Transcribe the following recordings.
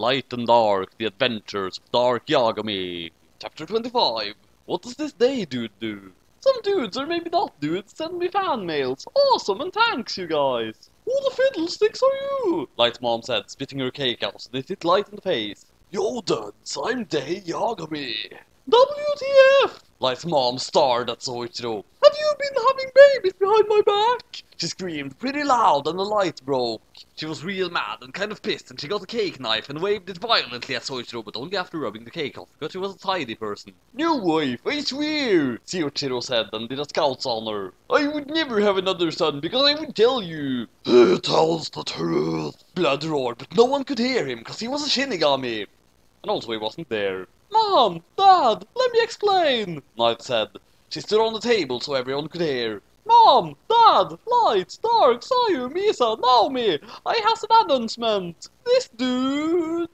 Light and Dark, The Adventures of Dark Yagami. Chapter 25. What does this day dude do? Some dudes, or maybe not dudes, send me fan mails. Awesome, and thanks, you guys. Who the fiddlesticks are you? Light's mom said, spitting her cake out, and it hit Light in the face. Yo, duds, I'm Day Yagami. WTF! Light's mom stared at Soichiro. Have you been having babies behind my back? She screamed pretty loud and the light broke. She was real mad and kind of pissed, and she got a cake knife and waved it violently at Soichiro, but only after rubbing the cake off, because she was a tidy person. No wife, I swear, Soichiro said, and did a scout's honor. I would never have another son, because I would tell you. Who tells the truth? Blood roared, but no one could hear him, because he was a Shinigami. And also he wasn't there. Mom! Dad! Let me explain! Light said. She stood on the table so everyone could hear. Mom! Dad! Light! Dark! Sayu! Misa! Naomi! I has an announcement! This dude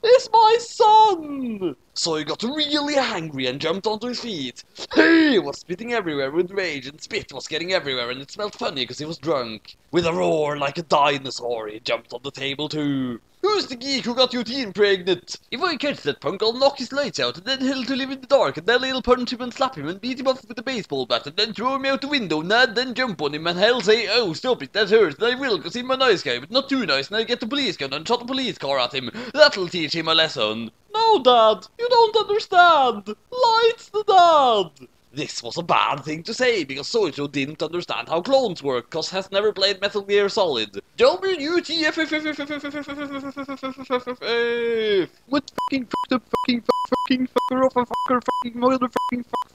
is my son! So he got really angry and jumped onto his feet. He was spitting everywhere with rage, and spit was getting everywhere, and it smelled funny because he was drunk. With a roar like a dinosaur, he jumped on the table too. Who's the geek who got your teen pregnant? If I catch that punk, I'll knock his lights out, and then he'll to live in the dark, and then I'll punch him and slap him, and beat him off with a baseball bat, and then throw him out the window, and then jump on him, and hell say, oh, stop it, that hurts, and I will, cause I'm a nice guy, but not too nice, and I get the police gun and shot a police car at him. That'll teach him a lesson. No, Dad, you don't understand. Light's the dad. This was a bad thing to say, because Soichiro didn't understand how clones work, cause has never played Metal Gear Solid. WTF. What fucking fucked up fucking fucker of a fucker fucking motherfucking fuck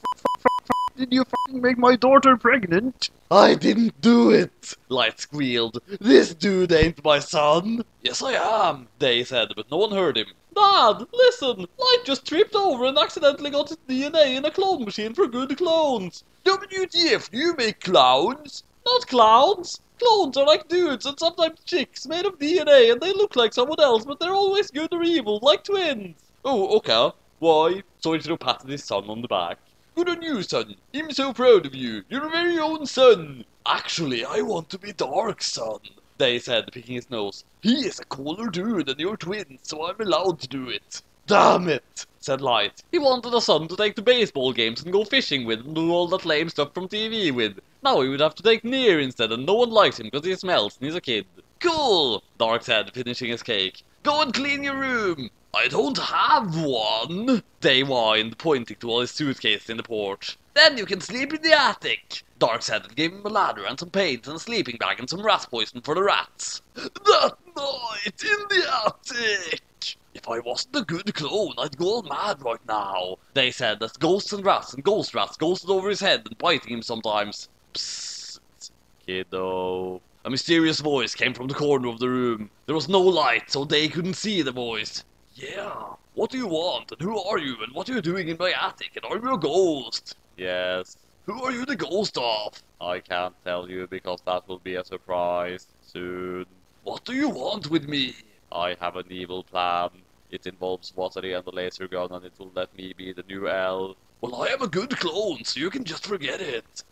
did you fucking make my daughter pregnant? I didn't do it, Light squealed. This dude ain't my son. Yes I am, Day said, but no one heard him. Dad, listen! Light just tripped over and accidentally got his DNA in a clone machine for good clones. WTF, do you make clowns? Not clowns! Clones are like dudes and sometimes chicks made of DNA, and they look like someone else, but they're always good or evil, like twins. Oh, okay. Why? Soichiro patted his son on the back. Good on you, son. I'm so proud of you. You're your very own son. Actually, I want to be Dark's son, Day said, picking his nose. He is a cooler dude than your twins, so I'm allowed to do it. Damn it, said Light. He wanted a son to take to baseball games and go fishing with and do all that lame stuff from TV with. Now he would have to take Nier instead, and no one likes him because he smells and he's a kid. Cool, Dark said, finishing his cake. Go and clean your room. I don't have one, Day whined, pointing to all his suitcases in the porch. Then you can sleep in the attic, Dark said, and gave him a ladder and some paint and a sleeping bag and some rat poison for the rats. That night in the attic! If I wasn't a good clone, I'd go all mad right now, Day said, as ghosts and ghost rats ghosted over his head and biting him sometimes. Psst, kiddo. A mysterious voice came from the corner of the room. There was no light, so Day couldn't see the voice. Yeah, what do you want, and who are you, and what are you doing in my attic, and are you a ghost? Yes. Who are you the ghost of? I can't tell you, because that will be a surprise soon. What do you want with me? I have an evil plan. It involves Watery and the laser gun, and it will let me be the new elf. Well, I am a good clone, so you can just forget it.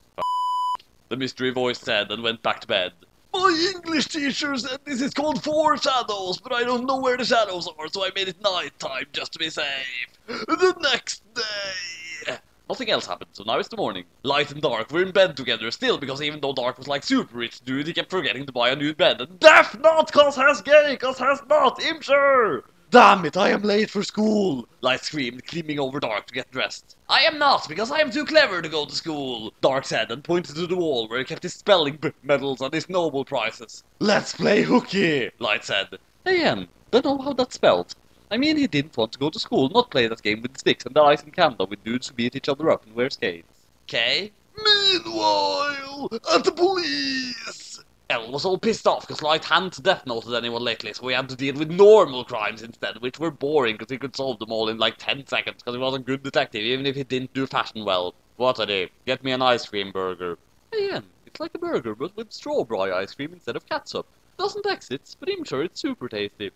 The mystery voice said, and went back to bed. My English teacher said this is called Four Shadows, but I don't know where the shadows are, so I made it night time just to be safe. The next day... Nothing else happened, so now it's the morning. Light and Dark were in bed together still, because even though Dark was like super rich dude, he kept forgetting to buy a new bed. And def not cause has gay, cause has not, I'm sure! Damn it, I am late for school! Light screamed, climbing over Dark to get dressed. I am not, because I am too clever to go to school, Dark said, and pointed to the wall where he kept his spelling medals and his Nobel prizes. Let's play hooky, Light said. Don't know how that's spelled. I mean, he didn't want to go to school, not play that game with sticks and the ice in Canada with dudes who beat each other up and wear skates. Okay? Meanwhile, at the police! Elle was all pissed off because Light hadn't death noted anyone lately, so he had to deal with normal crimes instead, which were boring because he could solve them all in like 10 seconds because he was a good detective, even if he didn't do fashion well. What a day. Get me an ice cream burger. It's like a burger, but with strawberry ice cream instead of catsup. Doesn't exist, but I'm sure it's super tasty.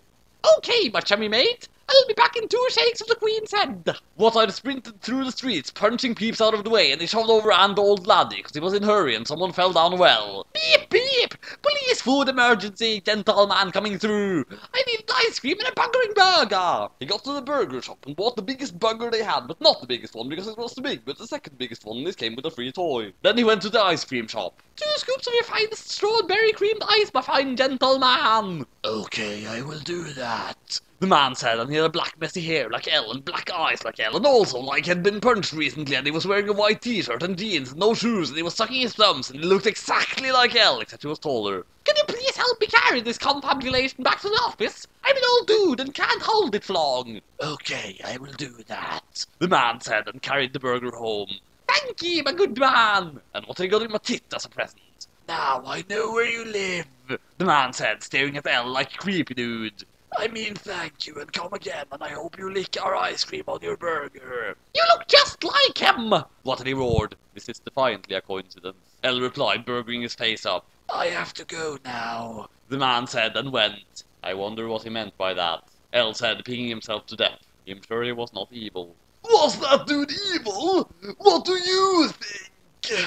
Okay, my chummy mate, I'll be back in 2 shakes of the Queen's head. What I'd sprinted through the streets, punching peeps out of the way, and he shoved over an old laddie, because he was in a hurry and someone fell down a well. Beep, beep! Police food emergency, gentleman coming through. I need an ice cream and a buggering burger. He got to the burger shop and bought the biggest burger they had, but not the biggest one because it was too big, but the second biggest one, and this came with a free toy. Then he went to the ice cream shop. 2 scoops of your finest strawberry creamed ice, my fine gentleman. Okay, I will do that, the man said, and he had a black messy hair like Elle and black eyes like Elle, and also like he'd been punched recently, and he was wearing a white t-shirt and jeans and no shoes, and he was sucking his thumbs, and he looked exactly like Elle, except he was taller. Can you please help me carry this confabulation back to the office? I'm an old dude and can't hold it for long. Okay, I will do that, the man said, and carried the burger home. Thank you, my good man. And what I got him a tit as a present. Now I know where you live, the man said, staring at Elle like a creepy dude. I mean thank you and come again, and I hope you lick our ice cream on your burger. You look just like him! What had he roared? This is defiantly a coincidence. Elle replied, burgering his face up. I have to go now, the man said and went. I wonder what he meant by that. Elle said, picking himself to death. I'm sure he was not evil. Was that dude evil? What do you think?